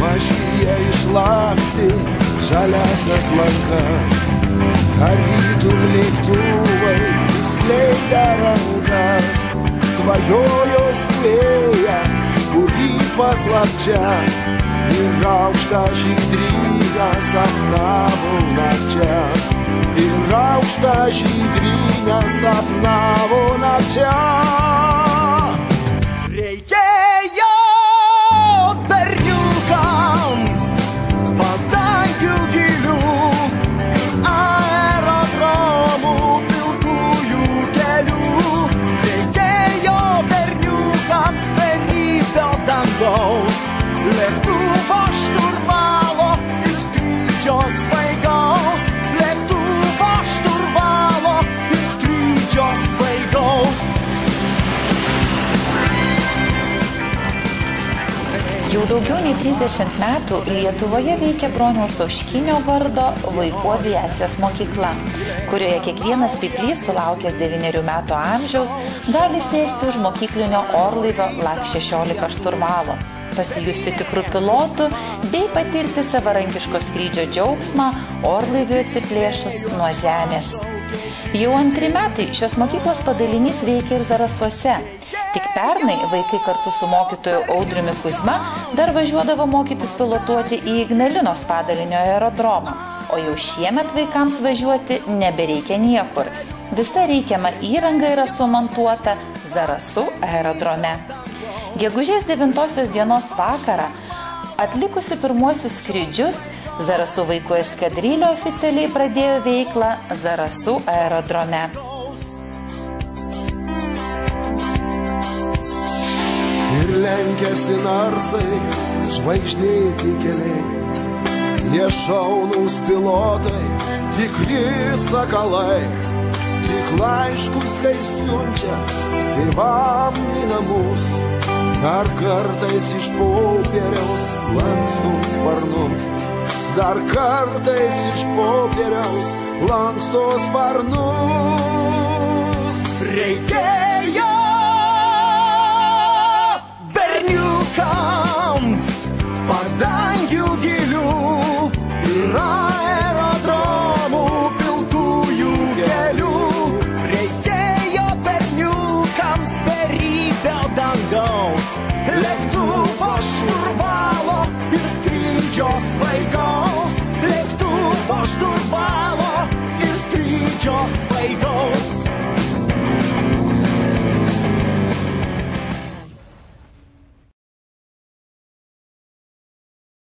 Mašija išlakstė žaliasias lankas, tarytum lėktuvai išskleidę rankas, svajojo vėją, kurį paslapčia ir aukštą žydrynę sapnavo nakčia. Ir aukštą žydrynę sapnavo nakčia. Reikėjo berniukams padangių gilių ir aerodromų pilkųjų kelių. Reikėjo berniukams beribio dangaus, lėktuvo šturvalo ir skrydžio svaigaus. Lėktuvo šturvalo ir skrydžio svaigaus. Jau daugiau nei 30 metų Lietuvoje veikia Broniaus Oškinio vardo vaikų aviacijos mokykla, kurioje kiekvienas pyplys sulaukęs 9 metų amžiaus gali sėsti už mokyklinio orlaivio LAK-16 šturvalo, pasijusti tikrų pilotų bei patirti savarankiško skrydžio džiaugsmą orlaiviui atsiplėšus nuo žemės. Jau 2 metai šios mokyklos padalinys veikia ir Zarasuose. Tik pernai vaikai kartu su mokytoju Audriumi Kuzma dar važiuodavo mokytis pilotuoti į Ignalinos padalinio aerodromą, o jau šiemet vaikams važiuoti nebereikia niekur. Visa reikiama įranga yra sumontuota Zarasų aerodrome. Gegužės 9 dienos vakarą, atlikusi pirmuosius skrydžius, Zarasų vaikų eskadrilė oficialiai pradėjo veiklą Zarasų aerodrome. Ir lenkiasi narsai, žvaigždėti keliai, jie šaunūs pilotai, tikri sakalai, tik laiškus kai siunčia tėvam į namus, dar kartais iš popieriaus lanksto sparnus, dar kartais iš popieriaus lanksto sparnus. Reikėjo berniukams